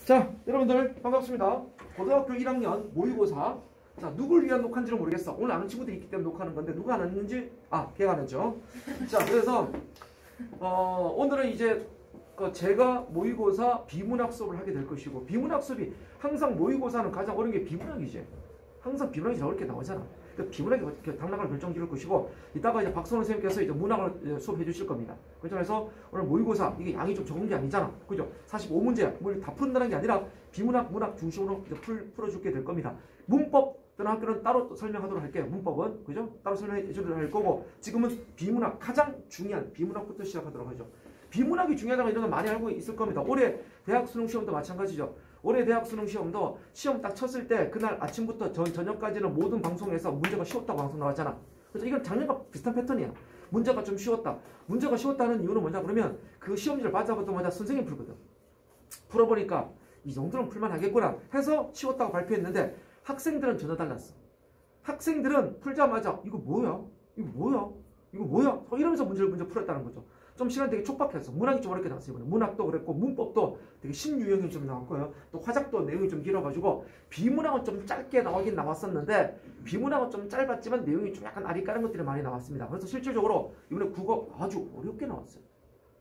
자, 여러분들 반갑습니다. 고등학교 1학년 모의고사. 자, 누굴 위한 녹화인지는 모르겠어. 오늘 아는 친구들이 있기 때문에 녹화하는 건데 누가 안 했는지 걔가 안 했죠. 자, 그래서 오늘은 이제 제가 모의고사 비문학 수업을 하게 될 것이고, 비문학 수업이 항상 모의고사는 가장 어려운 게 비문학이지. 항상 비문학이 제일 어렵게 나오잖아. 그 비문학이 당락을 결정지을 것이고, 이따가 이제 박선호 선생님께서 이제 문학을 수업해 주실 겁니다. 그래서 오늘 모의고사 이게 양이 좀 적은 게 아니잖아. 그죠? 45문제 뭘 다 푼다는 게 아니라 비문학, 문학 중심으로 이제 풀어주게 될 겁니다. 문법 저는 학교는 따로 또 설명하도록 할게요. 문법은 그죠? 따로 설명해 주도록 할 거고, 지금은 비문학 가장 중요한 비문학부터 시작하도록 하죠. 비문학이 중요하다고 이런 건 많이 알고 있을 겁니다. 올해 대학 수능 시험도 마찬가지죠. 올해 대학 수능 시험도 시험 딱 쳤을 때 그날 아침부터 저녁까지는 모든 방송에서 문제가 쉬웠다고 방송 나왔잖아. 그래서 이건 작년과 비슷한 패턴이야. 문제가 좀 쉬웠다. 문제가 쉬웠다는 이유는 뭐냐 그러면 그 시험지를 받아보자마자 선생님이 풀거든. 풀어보니까 이 정도는 풀만하겠구나 해서 쉬웠다고 발표했는데, 학생들은 전혀 달랐어. 학생들은 풀자마자 이거 뭐야? 이거 뭐야? 이거 뭐야? 이러면서 문제 풀었다는 거죠. 좀 시간 되게 촉박했어. 문학이 좀 어렵게 나왔어요. 이번에. 문학도 그랬고 문법도 되게 신유형이 좀 나왔고요. 또 화작도 내용이 좀 길어가지고 비문학은 좀 짧게 나오긴 나왔었는데, 비문학은 좀 짧았지만 내용이 좀 약간 아리까는 것들이 많이 나왔습니다. 그래서 실질적으로 이번에 국어 아주 어렵게 나왔어요.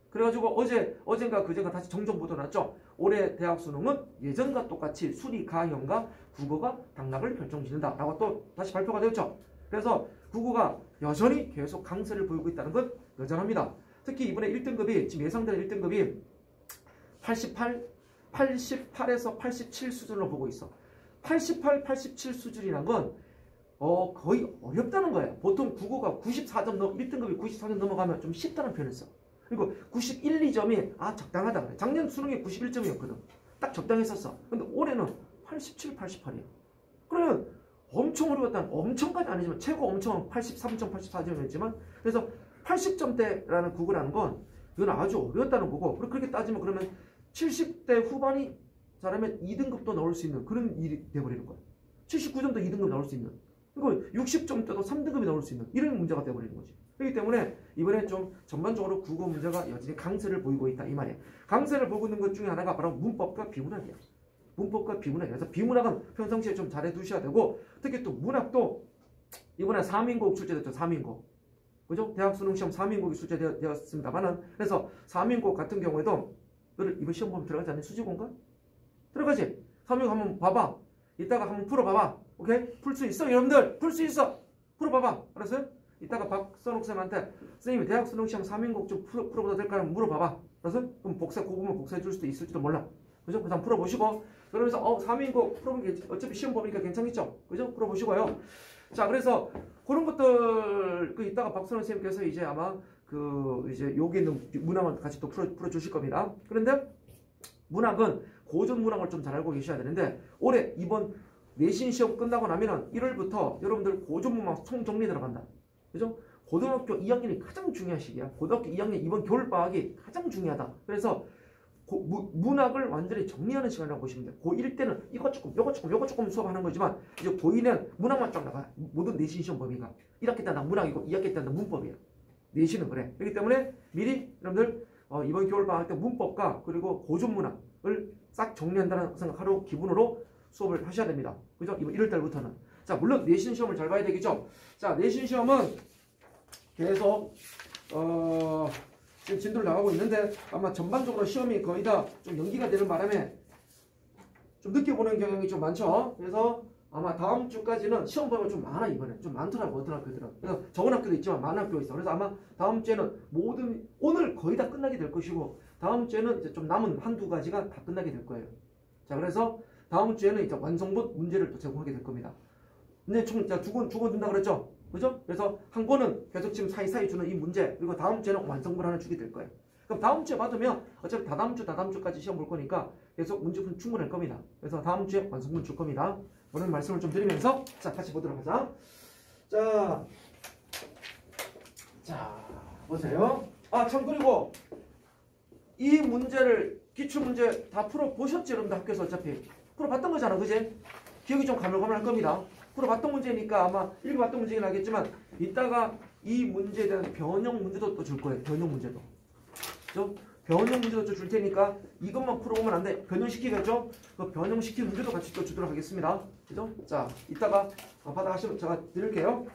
그래가지고 어젠가 그젠가 다시 정정보도 났죠. 올해 대학 수능은 예전과 똑같이 수리 가형과 국어가 당락을 결정짓는다 라고 또 다시 발표가 되었죠. 그래서 국어가 여전히 계속 강세를 보이고 있다는 건 여전합니다. 특히 이번에 1등급이 지금 예상되는 1등급이 88에서 87 수준으로 보고 있어. 88, 87 수준이란 건 거의 어렵다는 거예요. 보통 국어가 94점 1등급이 94점 넘어가면 좀 쉽다는 표현을 써. 그리고 91, 2점이 적당하다 그래. 작년 수능이 91점이었거든. 딱 적당했었어. 근데 올해는 87, 88이야. 그러면 엄청 어려웠다는, 엄청까지 아니지만 최고 엄청 83점, 84점이었지만, 그래서 80점대라는 국어라는 건 이건 아주 어려웠다는 거고, 그렇게 따지면 그러면 70대 후반이 잘하면 2등급도 나올 수 있는 그런 일이 돼버리는 거야. 79점도 2등급 나올 수 있는, 그리고 60점대도 3등급이 나올 수 있는 이런 문제가 돼버리는 거지. 그렇기 때문에 이번에 좀 전반적으로 국어 문제가 여전히 강세를 보이고 있다 이 말이에요. 강세를 보이고 있는 것 중에 하나가 바로 문법과 비문학이야. 문법과 비문학이야. 그래서 비문학은 평상시에 좀 잘해 두셔야 되고, 특히 또 문학도 이번에 3인국 출제됐죠. 3인국. 그죠? 대학 수능 시험 3인국이 출제되었습니다만은, 그래서 3인국 같은 경우에도 너를 이번 시험 보면 들어가지 않니? 수지공간? 들어가지? 3인국 한번 봐봐. 이따가 한번 풀어봐봐. 오케이? 풀 수 있어? 여러분들 풀 수 있어? 풀어봐봐. 알았어요? 이따가 박선욱 쌤한테 선생님이 대학 수능 시험 3인국 좀 풀어봐도 될까요? 물어봐봐. 알았어요? 그럼 그 부분 복사해 줄 수도 있을지도 몰라. 그죠? 그래서 한번 풀어보시고, 그러면서 3인국 풀어보는 게 어차피 시험 보니까 괜찮겠죠? 그죠? 풀어보시고요. 자, 그래서 그런 것들 이따가 박선욱 쌤께서 이제 아마 이제 여기 있는 문학을 같이 또 풀어주실 겁니다. 그런데 문학은 고전 문학을 좀 잘 알고 계셔야 되는데, 올해 이번 내신 시험 끝나고 나면은 1월부터 여러분들 고전 문학 총정리 들어간다. 그죠? 고등학교 2학년이 가장 중요한 시기야. 고등학교 2학년 이번 겨울방학이 가장 중요하다. 그래서 문학을 완전히 정리하는 시간이라고 보시면 돼요. 고1 때는 이것 조금, 요것 조금 수업하는 거지만, 이제 고2는 문학만 쫙 나가. 모든 내신 시험 범위가. 1학기 때는 나 문학이고 2학기 때는 나 문법이야. 내신은 그래. 그렇기 때문에 미리 여러분들 이번 겨울방학 때 문법과 그리고 고전 문학을 싹 정리한다는 생각하러 기분으로 수업을 하셔야 됩니다. 그죠? 이번 1월달부터는. 자, 물론 내신 시험을 잘 봐야 되겠죠? 자, 내신 시험은 계속 지금 진도를 나가고 있는데, 아마 전반적으로 시험이 거의 다 좀 연기가 되는 바람에 좀 늦게 보는 경향이 좀 많죠. 그래서 아마 다음 주까지는 시험 범위가 좀 많아. 이번에 좀 많더라고, 어떤 학교들은. 그래서 적은 학교도 있지만 많은 학교가 있어. 그래서 아마 다음 주에는 오늘 거의 다 끝나게 될 것이고, 다음 주에는 이제 좀 남은 한두 가지가 다 끝나게 될 거예요. 자, 그래서 다음 주에는 이제 완성본 문제를 또 제공하게 될 겁니다. 근데 총 두 권 준다 그랬죠? 그죠? 그래서 한 권은 계속 지금 사이사이 주는 이 문제, 그리고 다음 주에는 완성본 하나 주게 될 거예요. 그럼 다음 주에 받으면 어차피 다다음 주까지 시험 볼 거니까 계속 문제풀 충분할 겁니다. 그래서 다음 주에 완성본 줄 겁니다. 오늘 말씀을 좀 드리면서, 자, 같이 보도록 하자. 자, 보세요. 참, 그리고 이 문제를, 기출문제 다 풀어보셨지? 여러분들 학교에서 어차피 풀어봤던 거잖아, 그지? 기억이 좀 가물가물할 겁니다. 풀어봤던 문제니까 아마 읽어봤던 문제긴 하겠지만, 이따가 이 문제에 대한 변형 문제도 또 줄 거예요. 변형 문제도. 그죠? 변형 문제도 줄 테니까 이것만 풀어보면 안 돼. 변형시키겠죠? 그 변형시킨 문제도 같이 또 주도록 하겠습니다. 그죠? 자, 이따가 받아가시면 제가 드릴게요.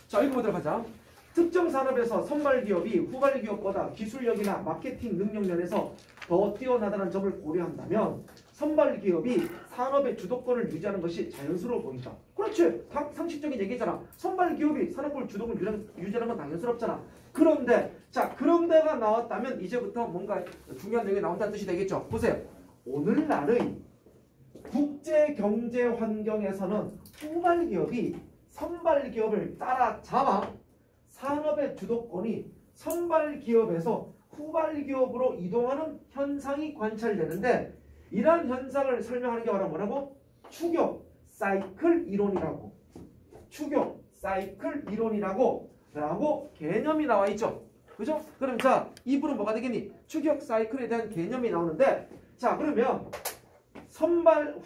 자, 읽어보도록 하자. 특정 산업에서 선발 기업이 후발 기업보다 기술력이나 마케팅 능력 면에서 더 뛰어나다는 점을 고려한다면 선발 기업이 산업의 주도권을 유지하는 것이 자연스러워 보인다. 그렇지. 상식적인 얘기잖아. 선발 기업이 산업의 주도권을 유지하는 건 당연스럽잖아. 그런데 자, 그런데가 나왔다면 이제부터 뭔가 중요한 내용이 나온다는 뜻이 되겠죠. 보세요. 오늘날의 국제 경제 환경에서는 후발 기업이 선발 기업을 따라잡아 산업의 주도권이 선발 기업에서 후발 기업으로 이동하는 현상이 관찰되는데 이러한 현상을 설명하는 게 바로 뭐라고? 추격 사이클 이론이라고. 추격 사이클 이론이라고 라고 개념이 나와 있죠. 그죠? 그럼 자, 이 부분 뭐가 되겠니? 추격 사이클에 대한 개념이 나오는데 자, 그러면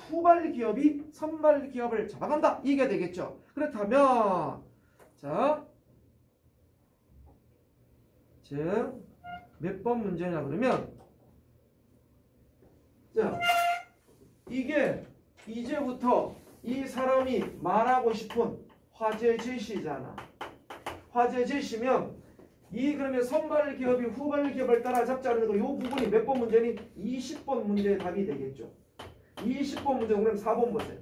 후발 기업이 선발 기업을 잡아간다. 이게 되겠죠. 그렇다면 자, 즉 몇 번 문제냐 그러면 자, 이게 이제부터 이 사람이 말하고 싶은 화제 제시잖아. 화제 제시면 그러면 선발 기업이 후발 기업을 따라잡자는 거, 이 부분이 몇 번 문제니? 20번 문제의 답이 되겠죠. 20번 문제 그럼 4번 보세요.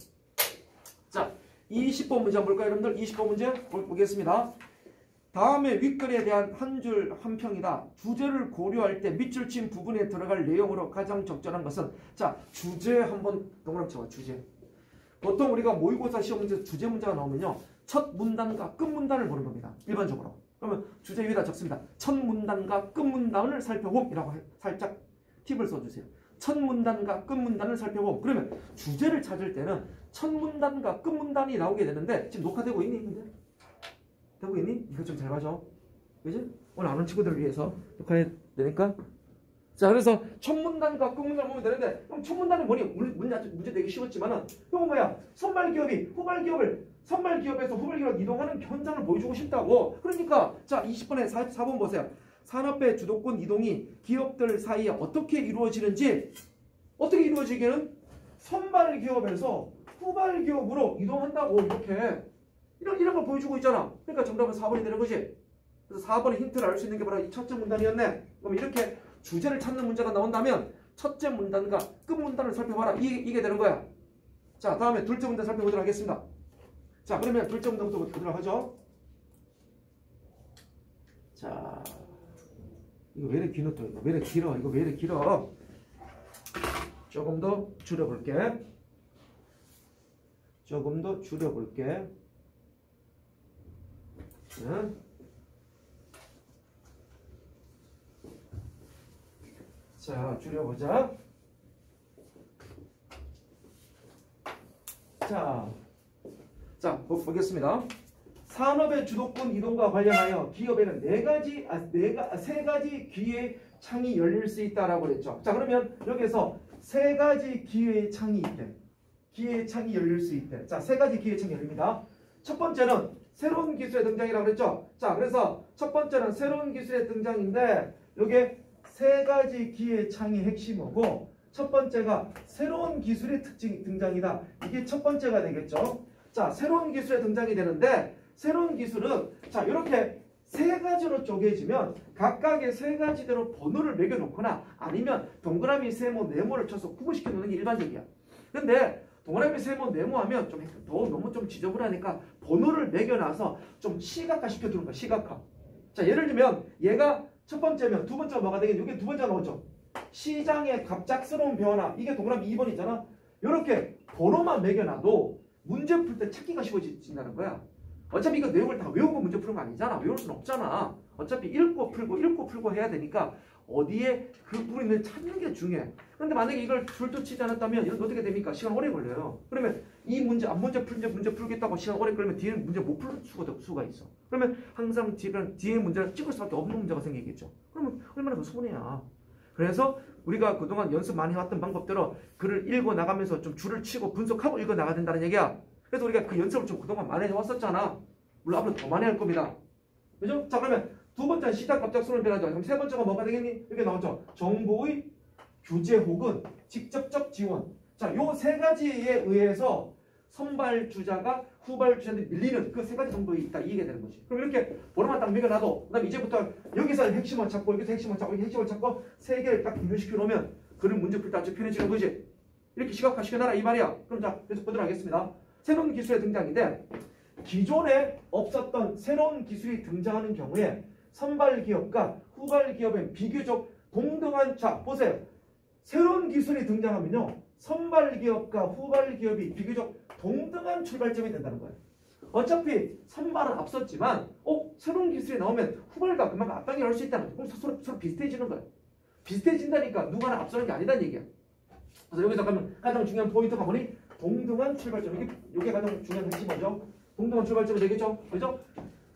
자, 20번 문제 한번 볼까요, 여러분들? 20번 문제 보겠습니다. 다음에 윗글에 대한 한 줄 한 평이다. 주제를 고려할 때 밑줄 친 부분에 들어갈 내용으로 가장 적절한 것은 자, 주제 한번 동그라미 쳐봐. 주제. 보통 우리가 모의고사 시험 문제 주제 문제가 나오면요, 첫 문단과 끝 문단을 보는 겁니다. 일반적으로. 그러면 주제 위에다 적습니다. 첫 문단과 끝 문단을 살펴봄이라고 살짝 팁을 써주세요. 첫 문단과 끝 문단을 살펴봄. 그러면 주제를 찾을 때는 첫 문단과 끝 문단이 나오게 되는데 지금 녹화되고 있니? 근데? 되고 있니? 이거 좀 잘 봐줘. 그지? 오늘 아는 친구들을 위해서 녹화해야 되니까. 자, 그래서 첫 문단과 끝 문단을 보면 되는데 그럼 첫 문단은 뭐니? 문제 되기 쉬웠지만은 이건 뭐야? 선발 기업이 후발 기업을 선발 기업에서 후발 기업으로 이동하는 현상을 보여주고 싶다고. 그러니까 자, 20번에 4번 보세요. 산업의 주도권 이동이 기업들 사이에 어떻게 이루어지는지, 어떻게 이루어지기는 선발 기업에서 후발 기업으로 이동한다고. 이렇게 이런 걸 보여주고 있잖아. 그러니까 정답은 4번이 되는 거지. 그래서 4번의 힌트를 알 수 있는 게 바로 이 첫째 문단이었네. 그럼 이렇게 주제를 찾는 문제가 나온다면 첫째 문단과 끝 문단을 살펴봐라. 이게 되는 거야. 자, 다음에 둘째 문단 살펴보도록 하겠습니다. 자, 그러면 둘째 문단부터 보도록 하죠. 자, 이거 왜 이렇게 길어 또? 왜 이렇게 길어? 이거 왜 이렇게 길어? 조금 더 줄여볼게. 조금 더 줄여볼게. 응? 자, 줄여보자. 자, 보겠습니다. 산업의 주도권 이동과 관련하여 기업에는 세 가지 기회의 창이 열릴 수 있다라고 그랬죠. 자, 그러면 여기서 세 가지 기회의 창이 있대. 기회의 창이 열릴 수 있대. 자, 세 가지 기회의 창이 열립니다. 첫 번째는 새로운 기술의 등장이라고 그랬죠. 자, 그래서 첫 번째는 새로운 기술의 등장인데 여기에 세 가지 기회의 창이 핵심이고 첫 번째가 새로운 기술의 등장이다. 이게 첫 번째가 되겠죠. 자, 새로운 기술의 등장이 되는데 새로운 기술은 자, 이렇게 세 가지로 쪼개지면 각각의 세 가지대로 번호를 매겨놓거나 아니면 동그라미, 세모, 네모를 쳐서 구분시켜 놓는 게 일반적이야. 근데 동그라미, 세모, 네모하면 너무 좀 지저분하니까 번호를 매겨놔서 좀 시각화 시켜두는 거야. 시각화. 자, 예를 들면 얘가 첫 번째면 두 번째가 뭐가 되겠니? 이게 두 번째가 나오죠. 시장의 갑작스러운 변화. 이게 동그라미 2번이잖아. 이렇게 번호만 매겨놔도 문제 풀 때 찾기가 쉬워진다는 거야. 어차피 이거 내용을 다 외우고 문제 푸는 거 아니잖아. 외울 수는 없잖아. 어차피 읽고 풀고 해야 되니까 어디에 그 부분을 찾는 게 중요해. 그런데 만약에 이걸 줄도 치지 않았다면 이건 어떻게 됩니까? 시간 오래 걸려요. 그러면 이 문제 문제 풀겠다고 시간 오래 걸리면 뒤에 문제 못 풀 수가 있어. 그러면 항상 뒤에 문제를 찍을 수밖에 없는 문제가 생기겠죠. 그러면 얼마나 더 손해야. 그래서 우리가 그동안 연습 많이 해왔던 방법대로 글을 읽어 나가면서 좀 줄을 치고 분석하고 읽어 나가야 된다는 얘기야. 그래서 우리가 그 연습을 좀 그동안 많이 해왔었잖아. 물론 앞으로 더 많이 할 겁니다. 그죠? 자, 그러면 두 번째는 시장 갑작스러운 변화죠. 그럼 세 번째가 뭐가 되겠니? 이렇게 나오죠. 정부의 규제 혹은 직접적 지원. 자, 요 세 가지에 의해서 선발주자가 후발주자한테 밀리는 그 세 가지 정도에 있다. 이게 되는 거지. 그럼 이렇게 보름만 딱 매겨놔도 그다음 이제부터 여기서 핵심을 찾고 여기서 핵심을 찾고 여기 핵심을 찾고 세 개를 딱 분류시켜 놓으면 그런 문제 풀 때 아주 편해지는 거지. 이렇게 시각화시켜놔라 이 말이야. 그럼 자, 계속 보도록 하겠습니다. 새로운 기술의 등장인데 기존에 없었던 새로운 기술이 등장하는 경우에 선발기업과 후발기업은 비교적 동등한, 자 보세요. 새로운 기술이 등장하면요 선발기업과 후발기업이 비교적 동등한 출발점이 된다는 거예요. 어차피 선발은 앞섰지만 새로운 기술이 나오면 후발과 그만큼 앞당겨 할 수 있다는 거예요. 그럼 서로 비슷해지는 거예요. 비슷해진다니까 누가 하나 앞서는 게 아니다는 얘기야. 그래서 여기서 가면 가장 중요한 포인트가 뭐니? 동등한 출발점. 이게 가장 중요한 핵심이죠. 동등한 출발점이 되겠죠. 그죠?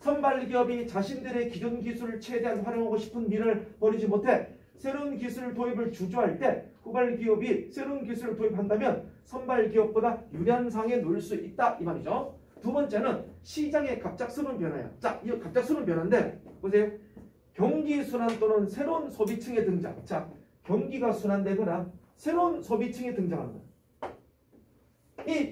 선발기업이 자신들의 기존 기술을 최대한 활용하고 싶은 미래를 버리지 못해 새로운 기술 도입을 주저할 때 후발기업이 새로운 기술을 도입한다면 선발기업보다 유리한 상에 놓일 수 있다 이 말이죠. 두 번째는 시장의 갑작스러운 변화야. 자, 이 갑작스러운 변화인데 보세요. 경기 순환 또는 새로운 소비층의 등장. 자, 경기가 순환되거나 새로운 소비층이 등장하는 거야.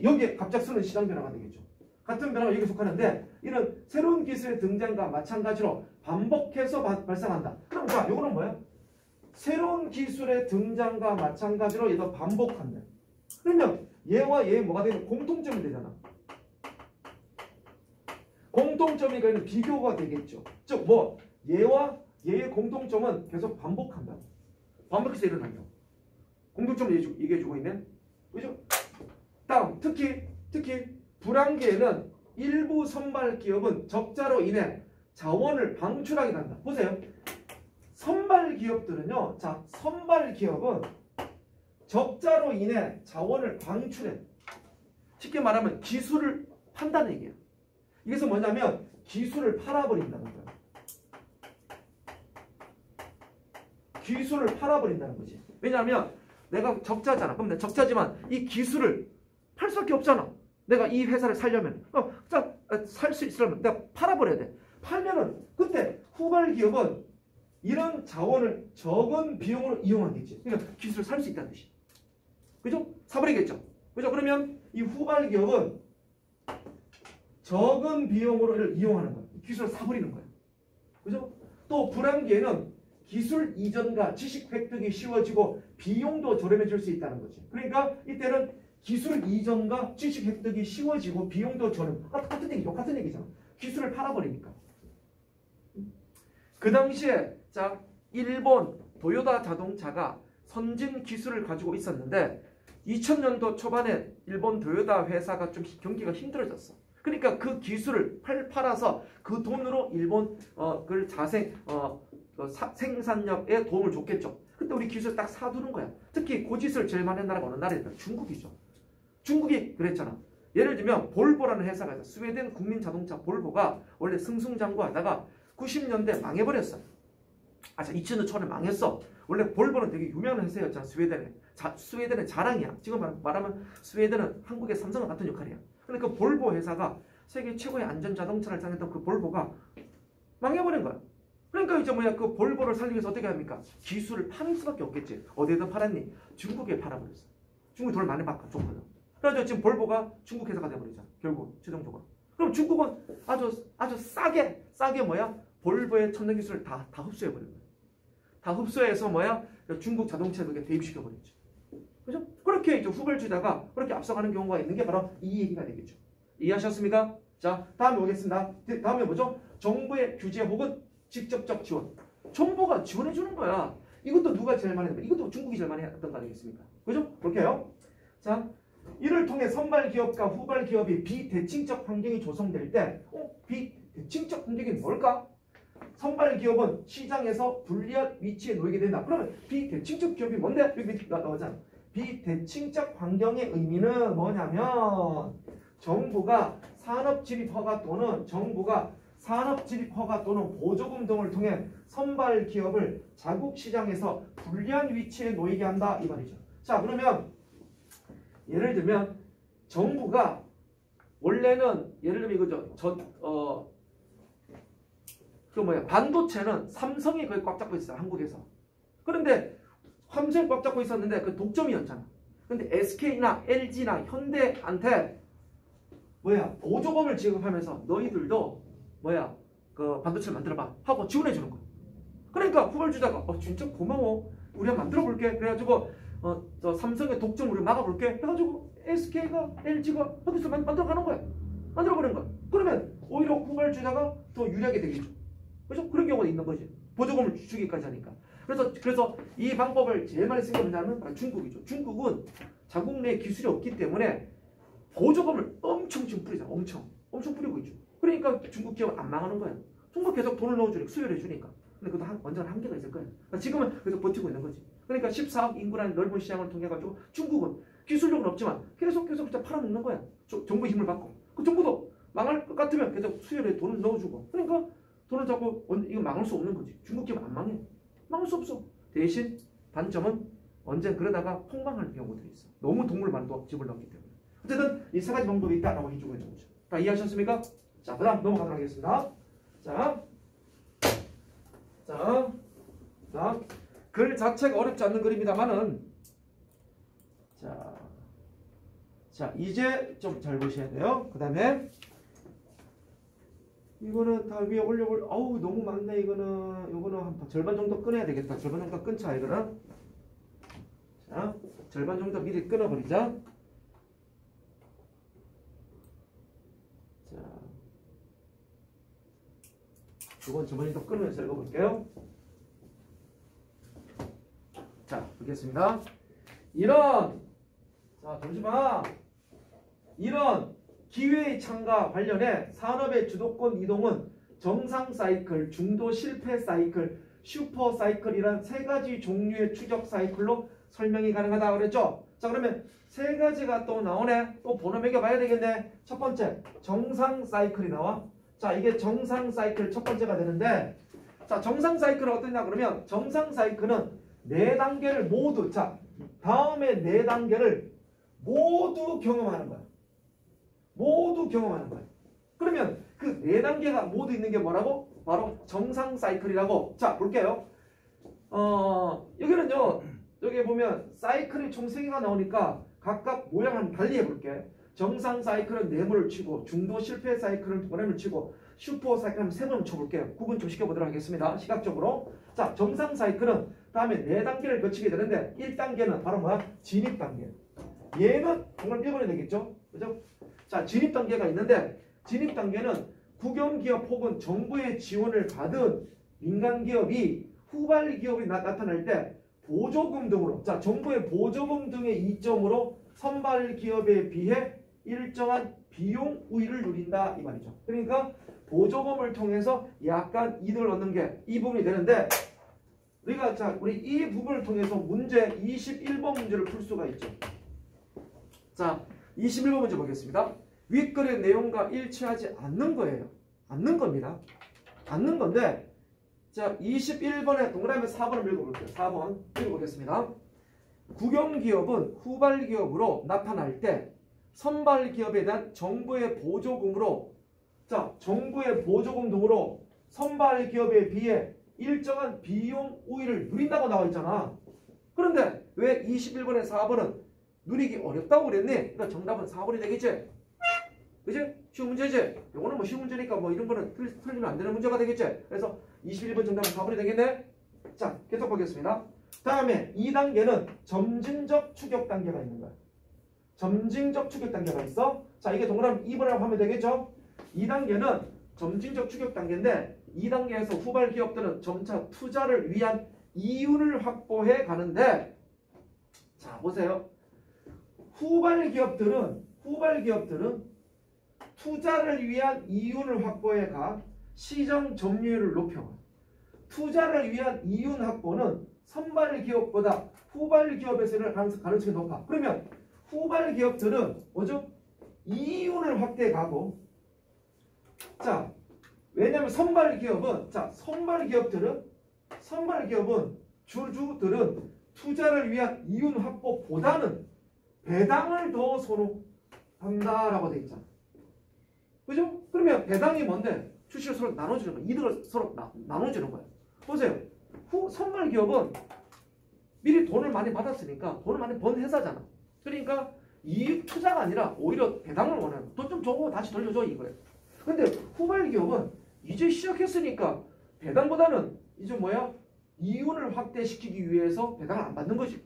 여기에 갑작스러운 시장 변화가 되겠죠. 같은 변화가 여기 속하는데 이런 새로운 기술의 등장과 마찬가지로 반복해서 발생한다. 그럼 자, 이거는 뭐야? 새로운 기술의 등장과 마찬가지로 얘도 반복한다. 그러면 얘와 얘 뭐가 되는 공통점이 되잖아. 공통점이 되는 비교가 되겠죠. 즉 뭐 얘와 얘의 공통점은 계속 반복한다. 반복해서 일어난다. 공통점을 얘기해주고 있네. 그죠? 다음 특히 불황기에는 일부 선발기업은 적자로 인해 자원을 방출하게 된다. 보세요. 선발기업들은요. 자, 선발기업은 적자로 인해 자원을 방출해. 쉽게 말하면 기술을 판다는 얘기야. 이것은 뭐냐면 기술을 팔아버린다는 거야. 기술을 팔아버린다는 거지. 왜냐하면 내가 적자잖아. 그럼 내가 적자지만 이 기술을 팔 수밖에 없잖아. 내가 이 회사를 살려면 살 수 있으려면 내가 팔아버려야 돼. 팔면은 그때 후발기업은 이런 자원을 적은 비용으로 이용하겠지. 그러니까 기술을 살 수 있다는 뜻이. 그죠? 사버리겠죠. 그죠? 그러면 이 후발기업은 적은 비용으로 이를 이용하는 거야. 기술을 사버리는 거야. 그죠? 또 불황기에는 기술 이전과 지식 획득이 쉬워지고 비용도 저렴해질 수 있다는 거지. 그러니까 이때는 기술 이전과 지식 획득이 쉬워지고 비용도 저렴. 같은 얘기죠. 같은 얘기잖아. 기술을 팔아버리니까. 그 당시에 자 일본 도요타 자동차가 선진 기술을 가지고 있었는데 2000년도 초반에 일본 도요타 회사가 좀 경기가 힘들어졌어. 그러니까 그 기술을 팔아서 그 돈으로 일본 그 생산력에 도움을 줬겠죠. 근데 우리 기술 딱 사두는 거야. 특히 고짓을 제일 많이 한 나라가 어느 나라일까? 중국이죠. 중국이 그랬잖아. 예를 들면 볼보라는 회사가 있어. 스웨덴 국민 자동차 볼보가 원래 승승장구하다가 90년대 망해버렸어. 2000년 초에 망했어. 원래 볼보는 되게 유명한 회사였잖아. 스웨덴에. 스웨덴의 자랑이야. 지금 말하면 스웨덴은 한국의 삼성과 같은 역할이야. 근데 그 볼보 회사가 세계 최고의 안전 자동차를 장했던 그 볼보가 망해버린 거야. 그러니까 이제 그 볼보를 살리기 위해서 어떻게 합니까? 기술을 파는 수밖에 없겠지. 어디에다 팔았니? 중국에 팔아버렸어. 중국이 돈을 많이 줬거든. 그래서 지금 볼보가 중국 회사가 돼버리잖아. 결국 최종적으로. 그럼 중국은 아주 싸게 뭐야? 볼보의 첨단 기술을 다 흡수해버린 거야. 다 흡수해서 중국 자동차에 대입시켜버렸지. 그죠? 그렇게 이제 후발주자가 그렇게 앞서가는 경우가 있는 게 바로 이 얘기가 되겠죠. 이해하셨습니까? 자, 다음에 오겠습니다. 다음에 뭐죠? 정부의 규제 혹은 직접적 지원. 정부가 지원해 주는 거야. 이것도 누가 제일 많이 했던 거야? 이것도 중국이 제일 많이 했던 거 아니겠습니까? 그죠? 볼게요. 자, 이를 통해 선발기업과 후발기업이 비대칭적 환경이 조성될 때 비대칭적 환경이 뭘까? 선발기업은 시장에서 불리한 위치에 놓이게 된다. 그러면 비대칭적 기업이 뭔데? 여기 밑에 나오잖아. 비대칭적 환경의 의미는 뭐냐면 정부가 산업진입허가 또는 보조금 등을 통해 선발기업을 자국시장에서 불리한 위치에 놓이게 한다 이 말이죠. 자, 그러면 예를 들면 정부가 원래는 예를 들면 이거죠. 그 뭐야 반도체는 삼성이 거의 꽉 잡고 있어요. 한국에서. 그런데 삼성이 꽉 잡고 있었는데 그 독점이었잖아. 근데 SK나 LG나 현대한테 뭐야 보조금을 지급하면서 너희들도 뭐야 그 반도체를 만들어봐 하고 지원해 주는 거야. 그러니까 후발주자가 진짜 고마워. 우리가 만들어 볼게. 그래가지고 저 삼성의 독점 우리 막아볼게. 해가지고 SK가 LG가 거기서 만들어가는 거야. 만들어버리는 거야. 그러면 오히려 후발주자가 더 유리하게 되겠죠. 그죠? 그런 경우가 있는 거지. 보조금을 주기까지 하니까. 그래서 이 방법을 제일 많이 쓴 게 뭐냐면 중국이죠. 중국은 자국 내 기술이 없기 때문에 보조금을 엄청 지금 뿌리잖아. 엄청 뿌리고 있죠. 그러니까 중국 기업은 안 망하는 거야. 중국 계속 돈을 넣어주니까 수혈해 주니까. 근데 그것도 언젠가 한계가 있을 거야. 그러니까 지금은 계속 버티고 있는 거지. 그러니까 14억 인구라는 넓은 시장을 통해 가지고 중국은 기술력은 없지만 계속 진짜 팔아먹는 거야. 정부 힘을 받고. 그 정부도 망할 것 같으면 계속 수혈에 돈을 넣어주고. 그러니까 돈을 잡고 이거 망할 수 없는 거지. 중국 기업은 안 망해. 망할 수 없어. 대신 단점은 언젠 그러다가 폭망할 경우들이 있어. 너무 동물 많이 집어넣었기 때문에. 어쨌든 이 세 가지 방법이 있다라고 해주고 있는 거죠. 다 이해하셨습니까? 자, 그 다음 넘어가도록 하겠습니다. 자, 글 자체가 어렵지 않는 글입니다만은 자, 이제 좀 잘 보셔야 돼요. 그 다음에 이거는 다 위에 올려볼. 아우 너무 많네. 이거는 한 절반 정도 끊어야 되겠다. 절반 정도 끊자 이거는. 자, 절반 정도 미리 끊어버리자. 자, 이건 절반 정도 끊으면서 읽어볼게요. 자, 보겠습니다. 잠시만. 이런 기회의 창과 관련해 산업의 주도권 이동은 정상 사이클, 중도 실패 사이클, 슈퍼 사이클이란 세 가지 종류의 추적 사이클로 설명이 가능하다 그랬죠? 자, 그러면 세 가지가 또 나오네. 또 번호 매겨봐야 되겠네. 첫 번째, 정상 사이클이 나와. 자, 이게 정상 사이클 첫 번째가 되는데, 자, 정상 사이클은 어떠냐 그러면 정상 사이클은 네 단계를 모두, 자, 다음에 네 단계를 모두 경험하는 거야. 모두 경험하는 거야. 그러면 그 네 단계가 모두 있는 게 뭐라고? 바로 정상 사이클이라고. 자, 볼게요. 여기는요. 여기 보면 사이클이 총 3개가 나오니까 각각 모양을 달리 해볼게. 정상 사이클은 4번을 치고, 중도 실패 사이클은 2번을 치고, 슈퍼 사이클은 3번을 쳐볼게요. 구분 좀 시켜보도록 하겠습니다. 시각적으로. 자, 정상 사이클은 다음에 4단계를 거치게 되는데 1단계는 바로 뭐야? 진입 단계. 얘는 정말 1번이 되겠죠? 그죠? 자, 진입 단계가 있는데 진입 단계는 국영기업 혹은 정부의 지원을 받은 민간기업이 후발 기업이 나타날 때 보조금 등으로, 자, 정부의 보조금 등의 이점으로 선발 기업에 비해 일정한 비용 우위를 누린다 이 말이죠. 그러니까 보조금을 통해서 약간 이득을 얻는 게 이 부분이 되는데 우리 이 부분을 통해서 문제 21번 문제를 풀 수가 있죠. 자, 21번 문제 보겠습니다. 윗글의 내용과 일치하지 않는 거예요. 않는 겁니다. 않는 건데, 자, 21번에 동그라미 4번을 읽어볼게요. 4번 읽어보겠습니다. 국영기업은 후발기업으로 나타날 때 선발기업에 대한 정부의 보조금으로, 자, 정부의 보조금 등으로 선발기업에 비해 일정한 비용 우위를 누린다고 나와 있잖아. 그런데 왜 21번에 4번은 누리기 어렵다고 그랬니? 그러니까 정답은 4번이 되겠지? 그치? 쉬운 문제지? 이거는 뭐 쉬운 문제니까 뭐 이런 거는 틀리면 안 되는 문제가 되겠지? 그래서 21번 정답은 4번이 되겠네? 자, 계속 보겠습니다. 다음에 2단계는 점진적 추격 단계가 있는 거야. 점진적 추격 단계가 있어. 자, 이게 동그라미 2번이라고 하면 되겠죠? 2단계는 점진적 추격 단계인데 2단계에서 후발 기업들은 점차 투자를 위한 이윤을 확보해 가는데, 자, 보세요. 후발 기업들은 투자를 위한 이윤을 확보해 가 시장 점유율을 높여. 투자를 위한 이윤 확보는 선발 기업보다 후발 기업에서는 가능성이 높아. 그러면 후발 기업들은 뭐죠? 이윤을 확대해 가고, 자, 왜냐면 선발 기업은 주주들은 투자를 위한 이윤 확보보다는 배당을 더 선호한다라고 돼 있잖아. 그죠? 그러면 배당이 뭔데? 출시를 서로 나눠주는 거야. 이득을 서로 나눠주는 거야. 보세요. 선발 기업은 미리 돈을 많이 받았으니까 돈을 많이 번 회사잖아. 그러니까 이익 투자가 아니라 오히려 배당을 원하는 돈 좀 줘 다시 돌려줘 이거예요. 근데 후발 기업은 이제 시작했으니까 배당보다는 이제 뭐야? 이윤을 확대시키기 위해서 배당을 안 받는 거지.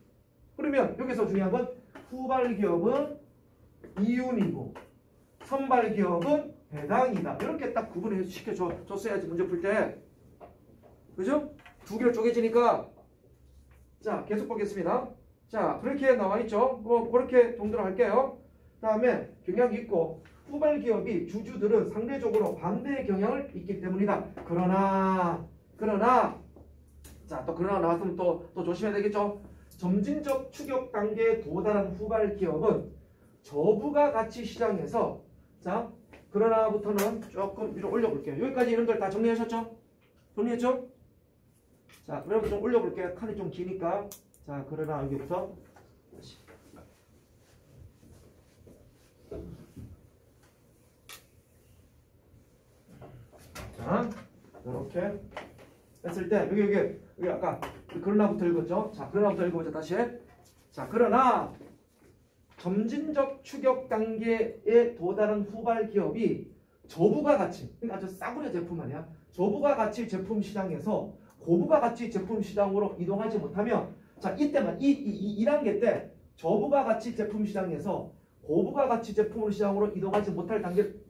그러면 여기서 중요한 건 후발 기업은 이윤이고 선발 기업은 배당이다. 이렇게 딱 구분을 시켜줬어야지 문제 풀 때. 그죠? 두 개로 쪼개지니까. 자, 계속 보겠습니다. 자, 그렇게 나와 있죠. 뭐 그렇게 정도로 할게요. 다음에 경향이 있고 후발 기업이 주주들은 상대적으로 반대의 경향을 있기 때문이다. 그러나 자, 또 그러나 나왔으면 또 조심해야 되겠죠. 점진적 추격 단계에 도달한 후발 기업은 저부가 가치 시장에서 자, 그러나부터는 조금 위로 올려볼게요. 여기까지 이런 걸 다 정리하셨죠? 정리했죠? 자, 그럼 좀 올려볼게요. 칸이 좀 기니까. 자, 그러나 여기부터 다시. 자, 이렇게 했을 때 여기 아까 그러나부터 읽었죠? 자, 그러나부터 읽어보자 다시. 자, 그러나 점진적 추격 단계에 도달한 후발 기업이 저부가 가치, 그러니까 아주 싸구려 제품 아니야? 저부가 가치 제품 시장에서 고부가 가치 제품 시장으로 이동하지 못하면, 자, 이때만 이 단계 때 저부가 가치 제품 시장에서 고부가 가치 제품 시장으로 이동하지 못하면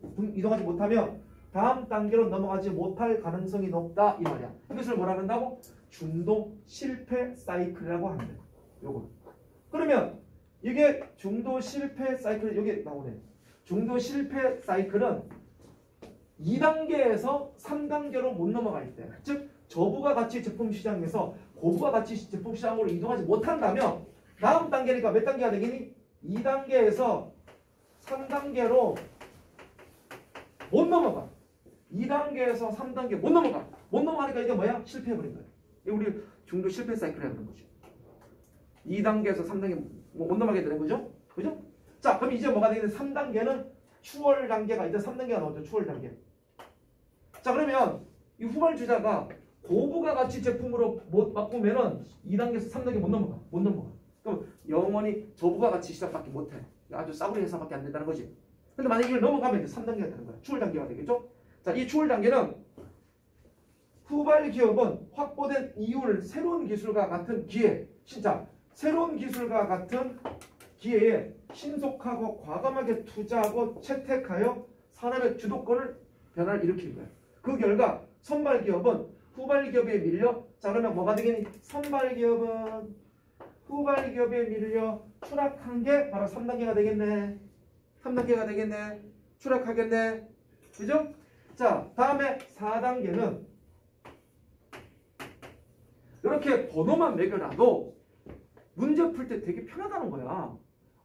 다음 단계로 넘어가지 못할 가능성이 높다 이 말이야. 이것을 뭐라 그런다고? 중도 실패 사이클이라고 합니다. 요거. 그러면 이게 중도 실패 사이클 여기 나오네. 중도 실패 사이클은 2단계에서 3단계로 못 넘어갈 때, 즉 저부가 가치 제품 시장에서 고부가 가치 제품 시장으로 이동하지 못한다면 다음 단계니까 몇 단계가 되겠니? 2단계에서 3단계로 못 넘어가. 2단계에서 3단계 못 넘어가. 못 넘어가니까 이게 뭐야? 실패해버린 거야. 이게 우리 중도 실패 사이클이라는 거죠. 2단계에서 3단계 못 넘어가게 되는 거죠. 그죠? 자, 그럼 이제 뭐가 되겠니? 3단계는 추월 단계가 이제 3단계가 나오죠. 추월 단계. 자, 그러면 이 후발 주자가 고부가 가치 제품으로 못 바꾸면은 2단계에서 3단계 못 넘어가. 그럼 영원히 저부가 가치 시장밖에 못해. 아주 싸구려 회사밖에 안 된다는 거지. 근데 만약에 이걸 넘어가면 이제 3단계가 되는 거야. 추월 단계가 되겠죠? 자, 이 추월 단계는 후발 기업은 확보된 이윤을 새로운 기술과 같은 기회, 진짜 새로운 기술과 같은 기회에 신속하고 과감하게 투자하고 채택하여 산업의 주도권을 변화를 일으키는 거야. 그 결과 선발 기업은 후발 기업에 밀려, 자, 그러면 뭐가 되겠니? 선발 기업은 후발 기업에 밀려 추락한 게 바로 3단계가 되겠네. 3단계가 되겠네. 추락하겠네. 그죠? 자, 다음에 4단계는 이렇게 번호만 매겨놔도 문제 풀 때 되게 편하다는 거야.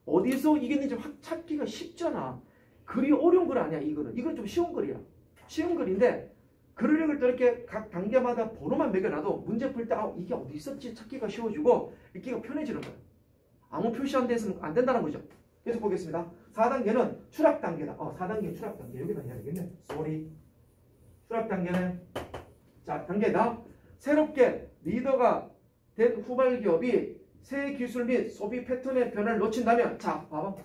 어디서 이겼는지 확 찾기가 쉽잖아. 글이 어려운 글 아니야, 이거는. 이건 좀 쉬운 글이야. 쉬운 글인데 글을 읽을 때 이렇게 각 단계마다 번호만 매겨놔도 문제 풀 때 이게 어디 있었지 찾기가 쉬워지고 읽기가 편해지는 거야. 아무 표시 안 돼서는 안 된다는 거죠. 계속 보겠습니다. 4단계는 추락 단계다. 4단계 추락 단계. 여기다 해야 되겠네. 쏘리. 추락 단계는 자, 단계다. 새롭게 리더가 된 후발 기업이 새 기술 및 소비 패턴의 변화를 놓친다면, 자, 봐봐.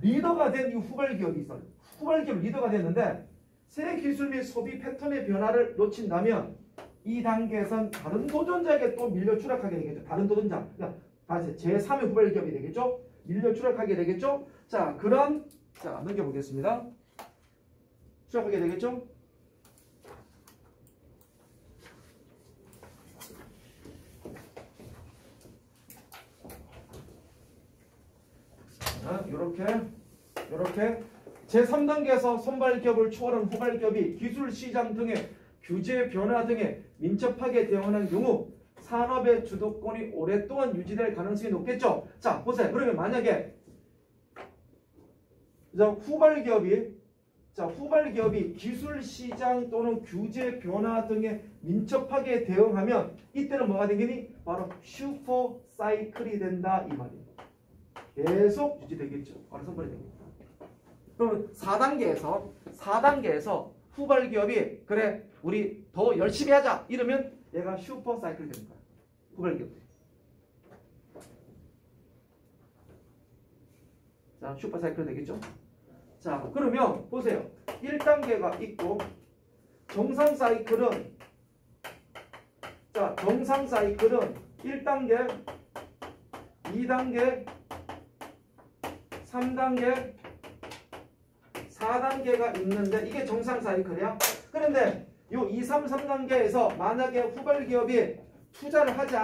리더가 된 이 후발 기업이 있어. 후발 기업 리더가 됐는데 새 기술 및 소비 패턴의 변화를 놓친다면 이 단계에선 다른 도전자에게 또 밀려 추락하게 되겠죠. 다른 도전자. 그러니까 다시 제3의 후발 기업이 되겠죠. 밀려 추락하게 되겠죠. 자, 자, 넘겨보겠습니다. 추락하게 되겠죠. 이렇게 제3단계에서 선발 기업을 초월한 후발 기업이 기술 시장 등의 규제 변화 등에 민첩하게 대응하는 경우 산업의 주도권이 오랫동안 유지될 가능성이 높겠죠. 자, 보세요. 그러면 만약에 후발 기업이 기술 시장 또는 규제 변화 등에 민첩하게 대응하면 이때는 뭐가 되겠니? 바로 슈퍼 사이클이 된다 이 말이에요. 계속 유지되겠죠. 바로 선발이 됩니다. 그러면 4단계에서 후발 기업이 그래 우리 더 열심히 하자 이러면 얘가 슈퍼 사이클이 되는 거야. 후발 기업들이. 자, 슈퍼 사이클 되겠죠? 자, 그러면 보세요. 1단계가 있고 정상 사이클은 자, 정상 사이클은 1단계, 2단계, 3단계, 4단계가 있는데 이게 정상 사이클이야. 그런데 요 2, 3, 3단계에서 만약에 후발 기업이 투자를 하지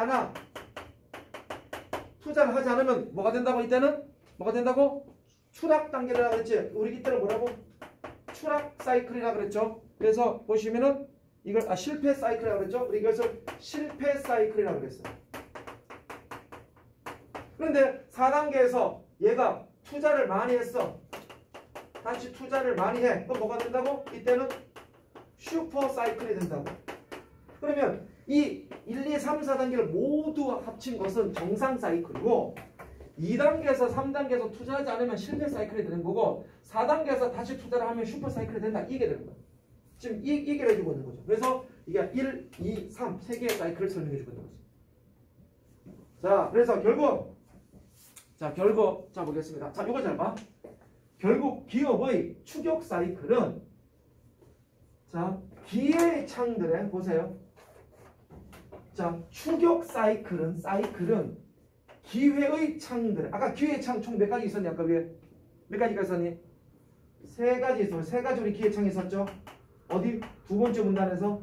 않으면 뭐가 된다고 이때는? 뭐가 된다고? 추락 단계라 그랬지. 우리 이때는 뭐라고? 추락 사이클이라 그랬죠. 그래서 보시면은 이걸 실패 사이클이라고 그랬죠. 우리 이것을 실패 사이클이라고 그랬어요. 그런데 4단계에서 얘가 투자를 많이 했어. 다시 투자를 많이 해. 그럼 뭐가 된다고? 이때는 슈퍼 사이클이 된다고. 그러면 이 1, 2, 3, 4단계를 모두 합친 것은 정상 사이클이고 2단계에서 3단계에서 투자하지 않으면 실패 사이클이 되는 거고 4단계에서 다시 투자를 하면 슈퍼 사이클이 된다. 이게 되는 거야. 지금 이게 해주고 있는 거죠. 그래서 이게 1, 2, 3 세 개의 사이클을 설명해주고 있는 거죠. 자, 그래서 결국 자 보겠습니다. 자, 이거 잘 봐. 결국 기업의 추격 사이클은 자 기회의 창들에 보세요. 자, 추격 사이클은 기회의 창들. 아까 기회의 창 총 몇 가지 있었니? 아까 위에 몇 가지가 있었니? 세 가지 있었죠. 세 가지 우리 기회의 창이 있었죠. 어디? 두 번째 문단에서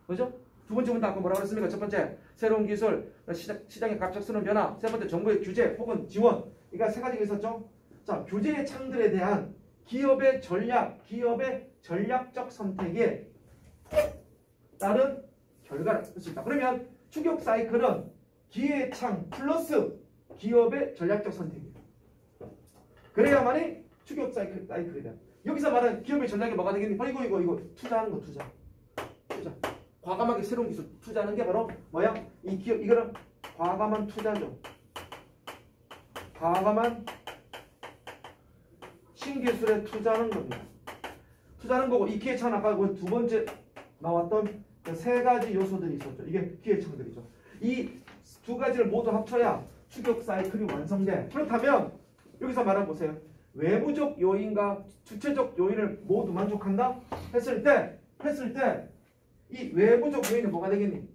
그죠? 두 번째 문단 아까 뭐라고 했습니까? 첫 번째 새로운 기술, 시장의 갑작스러운 변화. 세 번째 정부의 규제 혹은 지원. 그러니까 세 가지가 있었죠. 자, 규제의 창들에 대한 기업의 전략적 선택에 따른 결과를 했습니다. 그러면 추격 사이클은 기회의 창 플러스 기업의 전략적 선택이에요. 그래야만이 추격 사이클이 돼요. 여기서 말하는 기업의 전략이 뭐가 되겠니? 바로 이거 투자하는 거 투자. 과감하게 새로운 기술 투자하는 게 바로 뭐야? 이 기업 이거는 과감한 투자죠. 과감한 신기술에 투자하는 겁니다. 투자하는 거고 이 기회창 아까 그 두 번째 나왔던 그 세 가지 요소들이 있었죠. 이게 기회창들이죠. 이 두 가지를 모두 합쳐야 추격 사이클이 완성돼. 그렇다면 여기서 말해보세요. 외부적 요인과 주체적 요인을 모두 만족한다? 했을 때 이 외부적 요인은 뭐가 되겠니?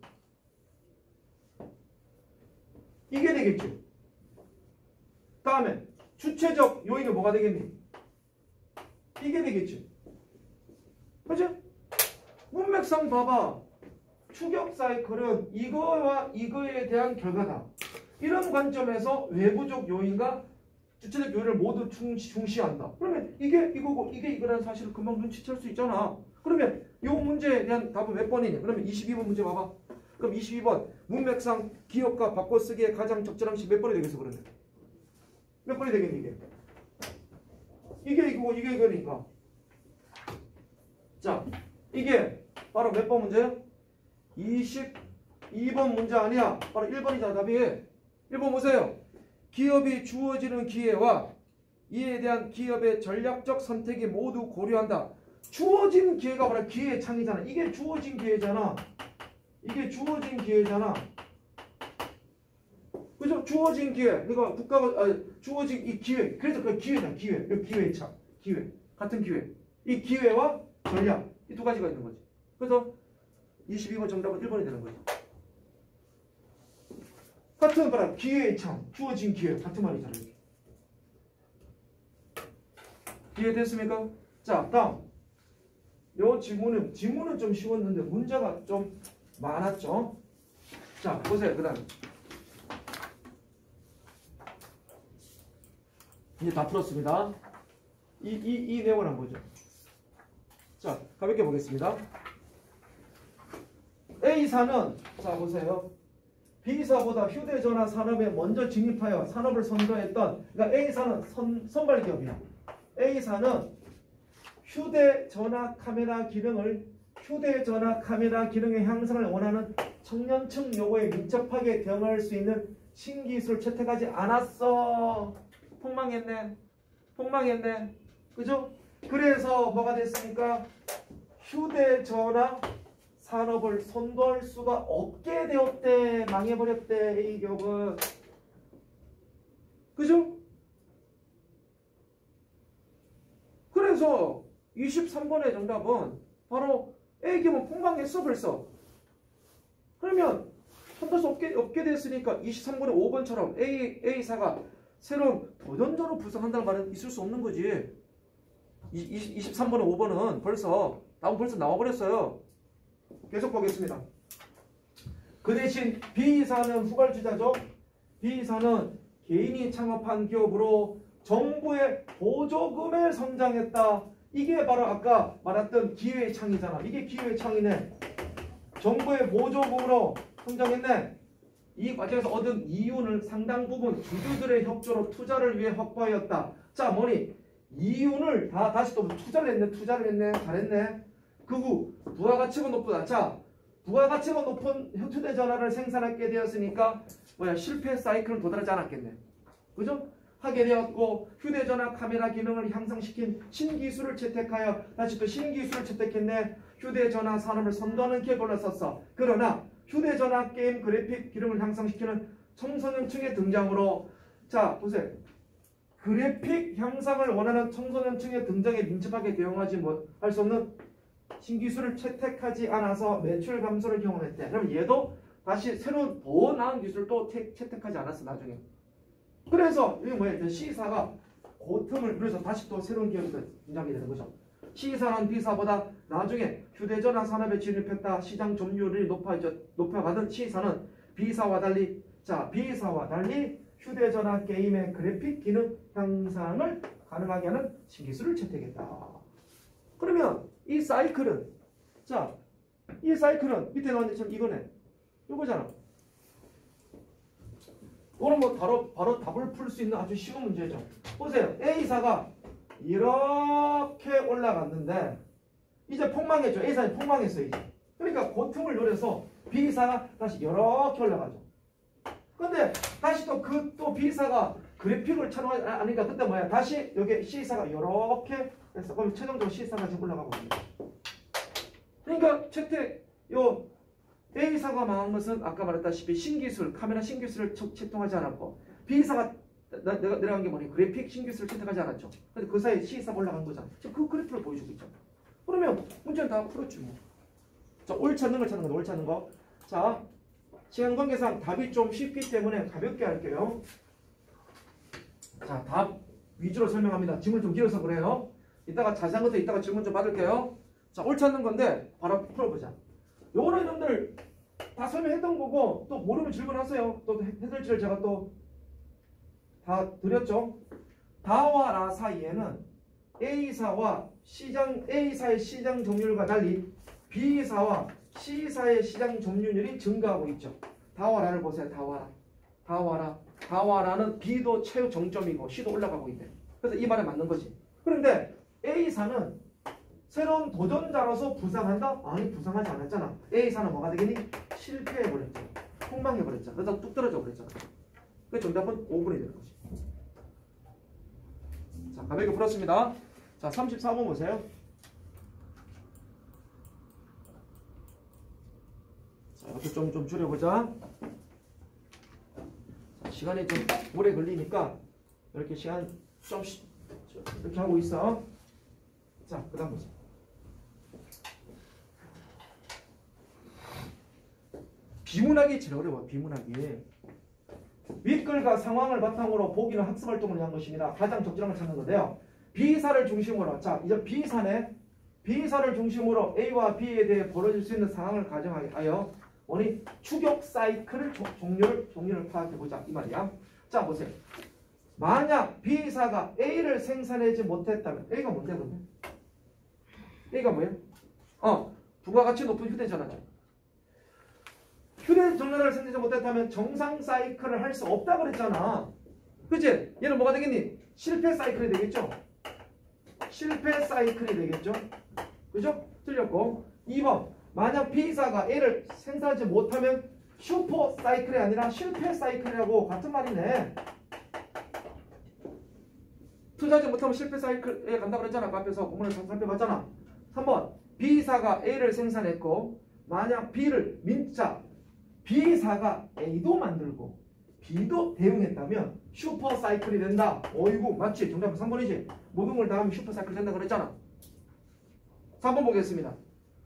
이게 되겠지. 다음에 주체적 요인은 뭐가 되겠니? 이게 되겠지. 그치? 문맥상 봐봐. 추격 사이클은 이거와 이거에 대한 결과다. 이런 관점에서 외부적 요인과 주체적 요인을 모두 중시한다. 그러면 이게 이거고 이게 이거라는 사실을 금방 눈치챌 수 있잖아. 그러면 이 문제에 대한 답은 몇 번이냐? 그러면 22번 문제 봐봐. 그럼 22번 문맥상 기업과 바꿔쓰기에 가장 적절한 시 몇 번이 되겠어 그러면? 몇 번이 되겠니 이게? 이게 이거고 이게 이거니까. 자, 이게 바로 몇 번 문제야? 22번 문제 아니야. 바로 1번이잖아 답이. 1번 보세요. 기업이 주어지는 기회와 이에 대한 기업의 전략적 선택이 모두 고려한다. 주어진 기회가 바로 기회의 창이잖아. 이게 주어진 기회잖아. 이게 주어진 기회잖아. 그죠? 주어진 기회. 그러니까 국가가 주어진 이 기회. 그래서 그 기회잖아. 기회. 이 기회의 창. 기회. 같은 기회. 이 기회와 전략. 이 두 가지가 있는 거지. 그래서 22번 정답은 1번이 되는 거죠. 같은 바람 기회의 창. 주어진 기회. 같은 말이잖아. 이렇게. 이해됐습니까? 자, 다음. 요 지문은 좀 쉬웠는데 문제가 좀 많았죠. 자, 보세요. 그 다음 이제 다 풀었습니다. 이 내용을 한번 보죠. 자, 가볍게 보겠습니다. A사는 자 보세요. B사보다 휴대전화 산업에 먼저 진입하여 산업을 선도했던, 그러니까 A사는 선발 기업이야. A사는 휴대전화 카메라 기능의 향상을 원하는 청년층 요구에 민첩하게 대응할 수 있는 신기술을 채택하지 않았어. 폭망했네. 그죠? 그래서 뭐가 됐습니까? 휴대전화 산업을 선도할 수가 없게 되었대. 망해버렸대. A기업은. 그죠? 그래서 23번의 정답은 바로 A기업은 폭망했어 벌써. 그러면 선도할 수 없게 됐으니까 23번의 5번처럼 A사가 새로운 도전자로 부상한다는 말은 있을 수 없는 거지. 23번의 5번은 벌써 나와버렸어요. 계속 보겠습니다. 그 대신 B사는 후발주자죠. B사는 개인이 창업한 기업으로 정부의 보조금에 성장했다. 이게 바로 아까 말했던 기회의 창이잖아. 이게 기회의 창이네. 정부의 보조금으로 성장했네. 이 과정에서 얻은 이윤을 상당 부분 주주들의 협조로 투자를 위해 확보하였다. 자, 뭐니? 이윤을 다시 또 투자를 했네. 잘했네. 그 후 부가가치가 높다. 자, 부가가치가 높은 휴대전화를 생산하게 되었으니까 실패 사이클은 도달하지 않았겠네. 그죠? 하게 되었고 휴대전화 카메라 기능을 향상시킨 신기술을 채택하여 다시 또 신기술을 채택했네. 휴대전화 산업을 선도하는 기업으로 썼어. 그러나 휴대전화 게임 그래픽 기능을 향상시키는 청소년층의 등장으로 자 보세요. 그래픽 향상을 원하는 청소년층의 등장에 민첩하게 대응하지 할 수 없는 신기술을 채택하지 않아서 매출 감소를 경험했대. 그럼 얘도 다시 새로운 더 나은 기술을 또 채택하지 않았어 나중에. 그래서 이게 뭐야? C사가 고틈을 그래서 다시 또 새로운 기업이 등장하게 되는 거죠. C사는 B사보다 나중에 휴대전화 산업에 진입했다. 시장 점유율이 높아가던 C사는 B사와 달리 휴대전화 게임의 그래픽 기능 향상을 가능하게 하는 신기술을 채택했다. 그러면 이 사이클은 밑에 나온 것처럼 이거네. 이거잖아. 이거는 바로 답을 풀 수 있는 아주 쉬운 문제죠. 보세요. A사가 이렇게 올라갔는데 이제 폭망했죠. A사는 폭망했어요. 이제. 그러니까 그 틈을 노려서 B사가 다시 이렇게 올라가죠. 근데 다시 또 B사가 그래픽을 촬영하니까 그때 뭐야? 다시 여기 C사가 이렇게 해서 그럼 최종적으로 C사가 지금 올라가고 있습니다. 그러니까 A사가 망한 것은 아까 말했다시피 카메라 신기술을 채택하지 않았고 B사가 내려간 게 뭐니? 그래픽 신기술을 채택하지 않았죠. 근데 그 사이에 C사가 올라간 거잖아. 지금 그 그래프를 보여주고 있죠. 그러면 문제는 다 풀었지 뭐. 자, 옳지 않는 걸 찾는 거다. 옳지 않는 거. 자, 시간 관계상 답이 좀 쉽기 때문에 가볍게 할게요. 자, 답 위주로 설명합니다. 질문 좀 길어서 그래요. 이따가 자세한 것도 이따가 질문 좀 받을게요. 자, 옳지 않는 건데 바로 풀어보자. 요거는 여러분들 다 설명했던 거고 또 모르면 질문하세요. 또 해설지를 제가 또 다 드렸죠. 다와 라 사이에는 A사의 시장 점유율과 달리 B사와 C사의 시장 점유율이 증가하고 있죠. 다와 라를 보세요. 다와 라는 B도 최후 정점이고 C도 올라가고 있네. 그래서 이 말에 맞는 거지. 그런데 A사는 새로운 도전자로서 부상한다? 아니, 부상하지 않았잖아. A사는 뭐가 되겠니? 실패해버렸죠. 폭망해버렸잖아. 그래서 뚝 떨어져 버렸잖아. 그 정답은 5분이 되는 거지. 자, 가볍게 풀었습니다. 자, 34번 보세요. 자, 이것도 좀 줄여보자. 자, 시간이 좀 오래 걸리니까 이렇게 시간 좀 이렇게 하고 있어. 자, 그 다음 보세요. 비문학이 제일 어려워. 비문학이. 윗글과 상황을 바탕으로 보기는 학습활동을 위한 것입니다. 가장 적절한 걸 찾는 건데요. B사를 중심으로 이제 B사네. B사를 중심으로 A와 B에 대해 벌어질 수 있는 상황을 가정하여 원이 추격 사이클을 종류를 파악해보자 이 말이야. 자, 보세요. 만약 B사가 A를 생산하지 못했다면 A가 뭔데 근데? A가 뭐예요? 부가가치 높은 휴대전화죠. 휴대전화를 생산하지 못했다면 정상 사이클을 할 수 없다고 그랬잖아. 그치? 얘는 뭐가 되겠니? 실패 사이클이 되겠죠? 실패 사이클이 되겠죠? 그죠? 틀렸고. 2번. 만약 B사가 A를 생산하지 못하면 슈퍼 사이클이 아니라 실패 사이클이라고 같은 말이네. 투자하지 못하면 실패 사이클에 간다고 그랬잖아. 그 앞에서 공문을 살펴봤잖아. 3번. B사가 A를 생산했고 만약 B를 민자 B사가 A도 만들고 B도 대응했다면 슈퍼사이클이 된다. 어이구 맞지? 정답은 3번이지. 모든 걸 다 하면 슈퍼사이클 된다 그랬잖아. 3번 보겠습니다.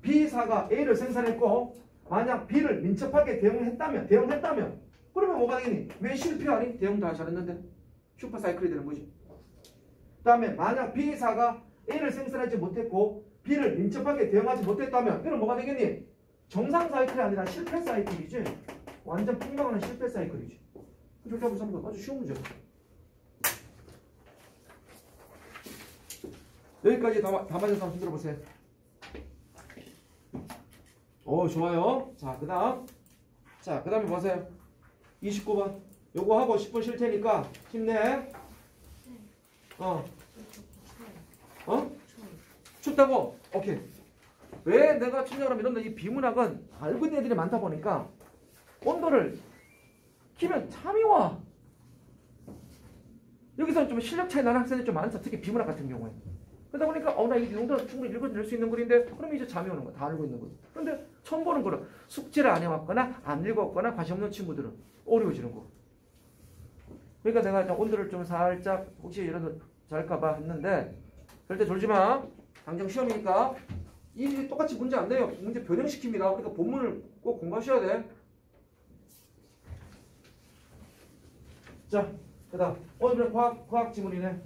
B사가 A를 생산했고 만약 B를 민첩하게 대응했다면 그러면 뭐가 되겠니? 왜 실패하니? 대응 다 잘했는데 슈퍼사이클이 되는 거지. 그 다음에 만약 B사가 A를 생산하지 못했고 B를 민첩하게 대응하지 못했다면 이건 뭐가 되겠니? 정상 사이클이 아니라 실패 사이클이지. 완전 폭망하는 실패 사이클이지. 이렇게 하면 3번 아주 쉬운 문제다. 여기까지 다 맞아서 한번 흔들어 보세요. 오 좋아요. 자 그 다음에 보세요. 29번 요거 하고 10분 쉴 테니까 힘내. 춥다고? 오케이. 왜 내가 춥냐고 하면 이런데 이 비문학은 알고 있는 애들이 많다 보니까 온도를 키면 잠이 와. 여기서 좀 실력 차이 나는 학생들이 좀 많다. 특히 비문학 같은 경우에. 그러다 보니까 나 이 정도는 충분히 읽어낼 수 있는 글인데 그러면 이제 잠이 오는 거야. 다 알고 있는 거야. 그런데 처음 보는 거는 숙제를 안 해왔거나 안 읽었거나 관심 없는 친구들은 어려워지는 거. 그러니까 내가 온도를 좀 살짝 혹시 이런 잘까봐 했는데 절대 졸지 마. 당장 시험이니까 이 똑같이 문제 안 내요. 문제 변형시킵니다. 그러니까 본문을 꼭 공부하셔야 돼. 자, 그다음 오늘은 과학 지문이네.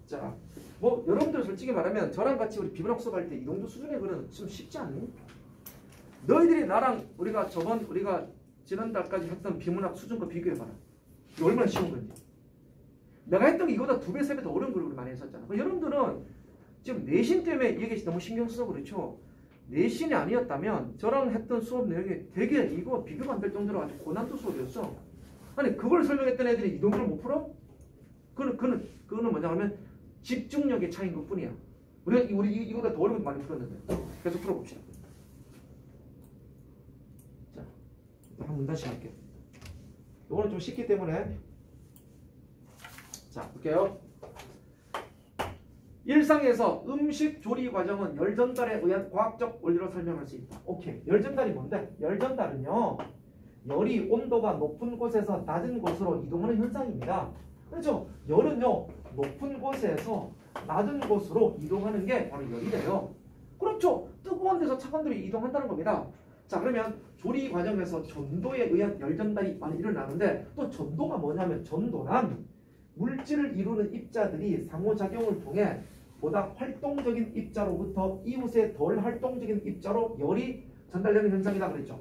자, 뭐 여러분들 솔직히 말하면 저랑 같이 우리 비문학 수업할 때 이 정도 수준의 글은 좀 쉽지 않니? 너희들이 나랑 우리가 지난달까지 했던 비문학 수준과 비교해봐라. 이게 얼마나 쉬운 건지. 내가 했던 게 이거보다 2배, 3배 더 어려운 걸 우리 많이 했었잖아. 여러분들은 지금 내신 때문에 이게 너무 신경 써서 그렇죠. 내신이 아니었다면 저랑 했던 수업 내용이 되게 이거 비교가 안 될 정도로 아주 고난도 수업이었어. 아니 그걸 설명했던 애들이 이 정도를 못 풀어? 그거는 뭐냐 하면 집중력의 차이인 것 뿐이야. 우리 이거보다 더 어려운 거 많이 풀었는데. 계속 풀어봅시다. 자, 한 문단씩 할게요. 이거는 좀 쉽기 때문에. 자, 볼게요. 일상에서 음식 조리 과정은 열 전달에 의한 과학적 원리로 설명할 수 있다. 오케이. 열 전달이 뭔데? 열 전달은요. 열이 온도가 높은 곳에서 낮은 곳으로 이동하는 현상입니다. 그렇죠? 열은요. 높은 곳에서 낮은 곳으로 이동하는 게 바로 열이래요. 그렇죠. 뜨거운 데서 차가운 데로 이동한다는 겁니다. 자, 그러면 조리 과정에서 전도에 의한 열 전달이 많이 일어나는데 또 전도가 뭐냐면 전도란 물질을 이루는 입자들이 상호작용을 통해 보다 활동적인 입자로부터 이웃의 덜 활동적인 입자로 열이 전달되는 현상이다 그랬죠.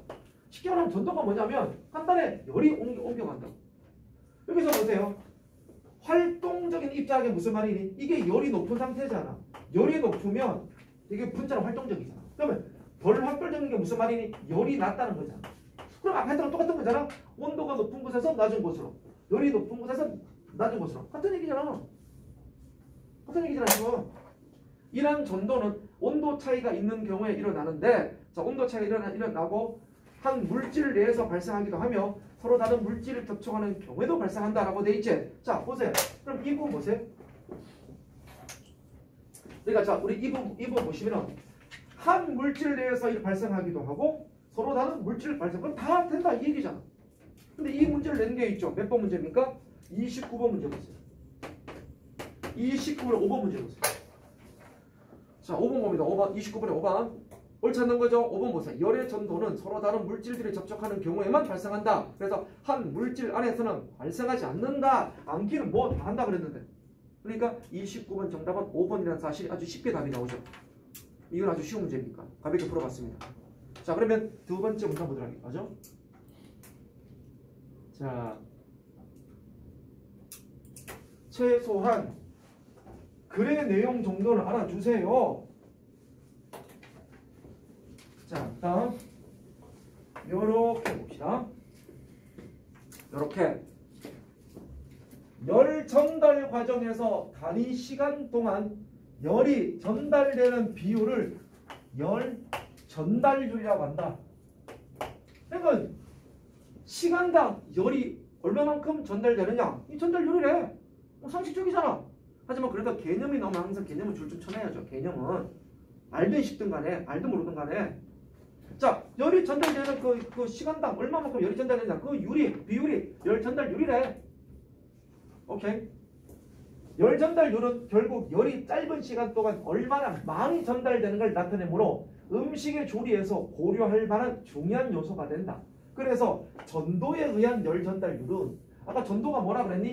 쉽게 말하면 전도가 뭐냐면 간단해. 열이 옮겨간다. 여기서 보세요. 활동적인 입자에게 무슨 말이니? 이게 열이 높은 상태잖아. 열이 높으면 이게 분자로 활동적이잖아. 그러면 덜 활동적인 게 무슨 말이니? 열이 낮다는 거잖아. 그럼 아까 했던 거 똑같은 거잖아. 온도가 높은 곳에서 낮은 곳으로, 열이 높은 곳에서 낮은 곳으로. 같은 얘기잖아. 같은 얘기잖아 지금. 이러한 전도는 온도 차이가 있는 경우에 일어나는데, 자, 온도 차이가 일어나고 한 물질 내에서 발생하기도 하며 서로 다른 물질을 접촉하는 경우에도 발생한다라고 돼 있지. 자, 보세요. 그럼 이 부분 보세요. 그러니까 자, 우리 이 부분 보시면은 한 물질 내에서 발생하기도 하고 서로 다른 물질 발생. 그럼 다 된다 이 얘기잖아. 근데 이 문제를 낸 게 있죠. 몇 번 문제입니까? 29번 문제 보세요. 29번에 5번 문제 보세요. 자, 5번 봅니다. 5번, 29번에 5번. 옳지 않는 거죠? 5번 보세요. 열의 전도는 서로 다른 물질들이 접촉하는 경우에만 발생한다. 그래서 한 물질 안에서는 발생하지 않는다. 암기는 뭐 다 한다 그랬는데. 그러니까 29번 정답은 5번이라는 사실이 아주 쉽게 답이 나오죠. 이건 아주 쉬운 문제니까 가볍게 풀어봤습니다. 자, 그러면 두 번째 문제 보도록 하죠. 자, 최소한 글의 내용 정도는 알아주세요. 자, 다음 요렇게 봅시다. 요렇게 열 전달 과정에서 단위 시간 동안 열이 전달되는 비율을 열 전달률이라고 한다. 그러니까 시간당 열이 얼마만큼 전달되느냐? 이 전달률이래. 상식적이잖아. 하지만 그래도 개념이 나오면 항상 개념을 줄줄 쳐내야죠. 개념은 알든 싶든 간에 알든 모르든 간에 자 열이 전달되는 그 시간당 얼마만큼 열이 전달되냐 그 비율이 열 전달율이래. 오케이. 열 전달율은 결국 열이 짧은 시간 동안 얼마나 많이 전달되는 걸 나타내므로 음식의 조리에서 고려할 만한 중요한 요소가 된다. 그래서 전도에 의한 열 전달율은 아까 전도가 뭐라 그랬니?